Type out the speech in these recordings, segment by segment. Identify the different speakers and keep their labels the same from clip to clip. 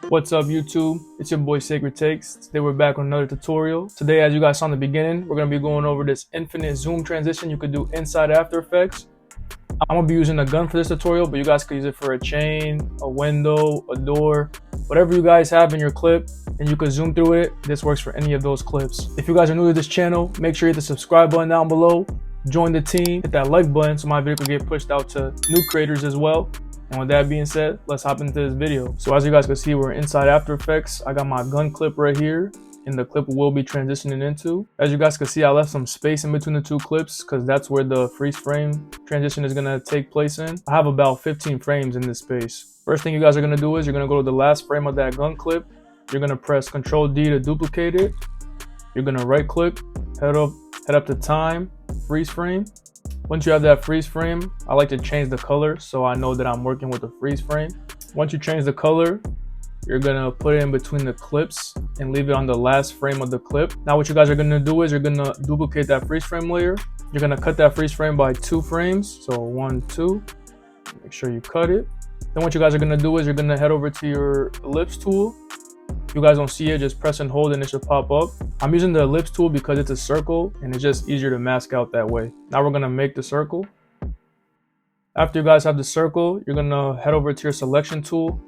Speaker 1: What's up YouTube? It's your boy Sacred Takes. Today we're back on another tutorial. Today, as you guys saw in the beginning, we're going to be going over this infinite zoom transition you could do inside After Effects. I'm going to be using a gun for this tutorial, but you guys could use it for a chain, a window, a door, whatever you guys have in your clip, and you could zoom through it. This works for any of those clips. If you guys are new to this channel, make sure you hit the subscribe button down below, join the team, hit that like button so my video can get pushed out to new creators as well. And with that being said, let's hop into this video. So as you guys can see, we're inside After Effects. I got my gun clip right here, and the clip we'll be transitioning into. As you guys can see, I left some space in between the two clips because that's where the freeze frame transition is gonna take place in. I have about 15 frames in this space. First thing you guys are gonna do is you're gonna go to the last frame of that gun clip. You're gonna press Ctrl D to duplicate it. You're gonna right click, head up to time, freeze frame. Once you have that freeze frame, I like to change the color so I know that I'm working with a freeze frame. Once you change the color, you're gonna put it in between the clips and leave it on the last frame of the clip. Now what you guys are gonna do is you're gonna duplicate that freeze frame layer. You're gonna cut that freeze frame by 2 frames. So 1, 2, make sure you cut it. Then what you guys are gonna do is you're gonna head over to your ellipse tool. If you guys don't see it, just press and hold and it should pop up. I'm using the ellipse tool because it's a circle and it's just easier to mask out that way. Now we're gonna make the circle. After you guys have the circle, you're gonna head over to your selection tool,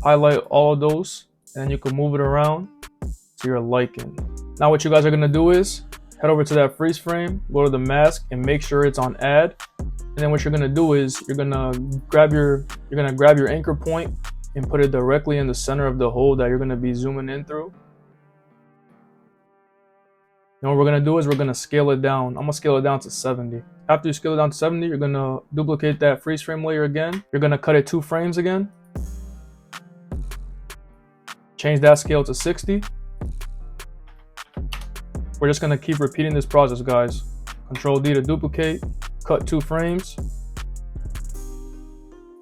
Speaker 1: highlight all of those, and you can move it around to your liking. Now what you guys are gonna do is head over to that freeze frame, go to the mask and make sure it's on add. And then what you're gonna do is you're gonna grab your anchor point and put it directly in the center of the hole that you're going to be zooming in through. And what we're going to do is we're going to scale it down. I'm going to scale it down to 70. After you scale it down to 70, you're going to duplicate that freeze frame layer again. You're going to cut it 2 frames again. Change that scale to 60. We're just going to keep repeating this process, guys. Ctrl D to duplicate, cut 2 frames.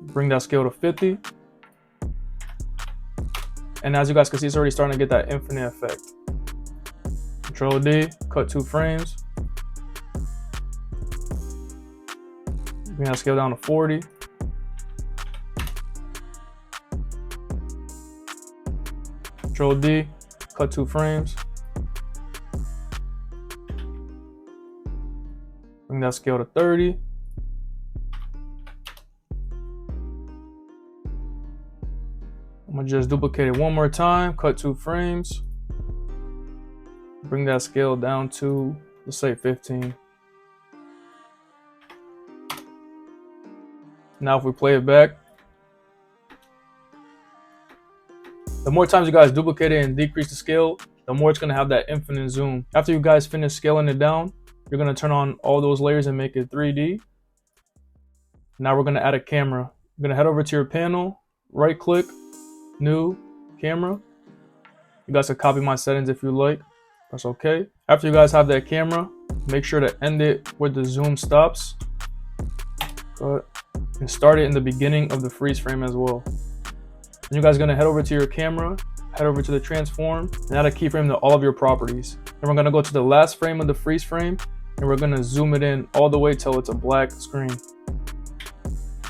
Speaker 1: Bring that scale to 50. And as you guys can see, it's already starting to get that infinite effect. Ctrl D, cut 2 frames. Bring that scale down to 40. Ctrl D, cut 2 frames. Bring that scale to 30. I'm gonna just duplicate it one more time, cut 2 frames, bring that scale down to, let's say 15. Now if we play it back, the more times you guys duplicate it and decrease the scale, the more it's gonna have that infinite zoom. After you guys finish scaling it down, you're gonna turn on all those layers and make it 3D. Now we're gonna add a camera. You're gonna head over to your panel, right click, new camera. You guys can copy my settings if you like. Press OK. After you guys have that camera, make sure to end it where the zoom stops. Cut. And start it in the beginning of the freeze frame as well. And you guys are gonna head over to your camera, head over to the transform, and add a keyframe to all of your properties. Then we're gonna go to the last frame of the freeze frame, and we're gonna zoom it in all the way till it's a black screen.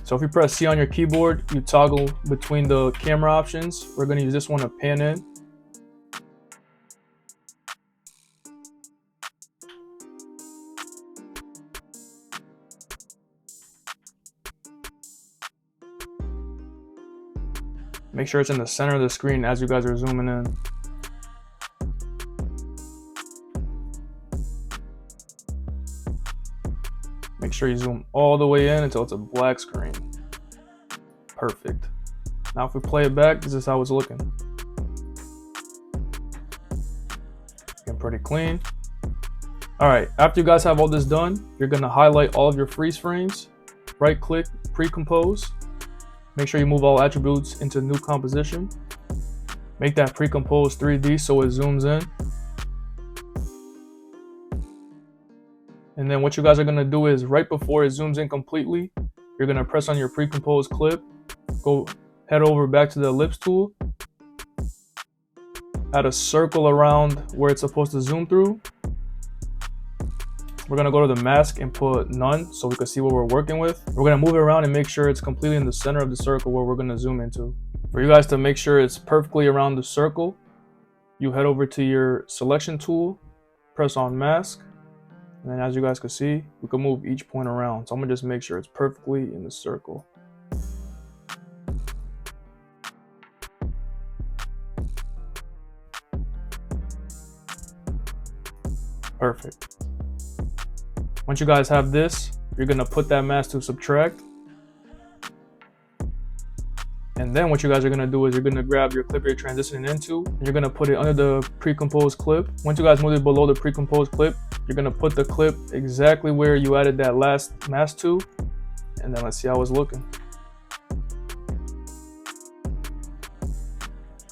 Speaker 1: So if you press C on your keyboard, you toggle between the camera options. We're going to use this one to pan in. Make sure it's in the center of the screen as you guys are zooming in. Make sure you zoom all the way in until it's a black screen. Perfect. Now if we play it back, this is how it's looking. Looking pretty clean. Alright, after you guys have all this done, you're going to highlight all of your freeze frames. Right click, pre-compose. Make sure you move all attributes into new composition. Make that pre-compose 3D so it zooms in. And then what you guys are going to do is right before it zooms in completely, you're going to press on your pre-composed clip, go head over back to the ellipse tool, add a circle around where it's supposed to zoom through. We're gonna go to the mask and put none so we can see what we're working with. We're gonna move it around and make sure it's completely in the center of the circle where we're gonna zoom into. For you guys to make sure it's perfectly around the circle, you head over to your selection tool, press on mask, and then as you guys can see, we can move each point around. So I'm gonna just make sure it's perfectly in the circle. Perfect. Once you guys have this, you're gonna put that mask to subtract. And then what you guys are gonna do is you're gonna grab your clip you're transitioning into, and you're gonna put it under the pre-composed clip. Once you guys move it below the pre-composed clip, you're gonna put the clip exactly where you added that last mask to, and then let's see how it's looking.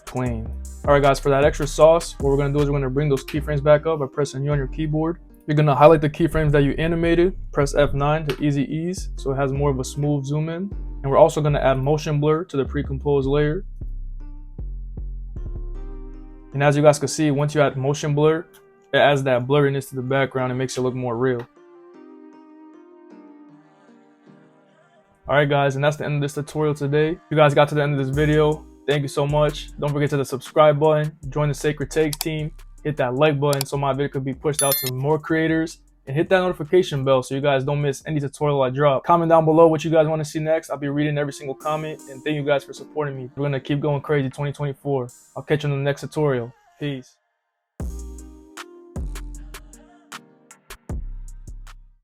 Speaker 1: Clean. All right guys, for that extra sauce, what we're gonna do is we're gonna bring those keyframes back up by pressing U on your keyboard. You're gonna highlight the keyframes that you animated, press F9 to easy ease so it has more of a smooth zoom in. And we're also gonna add motion blur to the pre-composed layer. And as you guys can see, once you add motion blur, it adds that blurriness to the background and makes it look more real. All right guys, and that's the end of this tutorial today. If you guys got to the end of this video, thank you so much. Don't forget to hit the subscribe button, join the Sacred Takes team, hit that like button so my video could be pushed out to more creators, and hit that notification bell so you guys don't miss any tutorial I drop. Comment down below what you guys want to see next. I'll be reading every single comment, and thank you guys for supporting me. We're gonna keep going crazy 2024. I'll catch you in the next tutorial. Peace.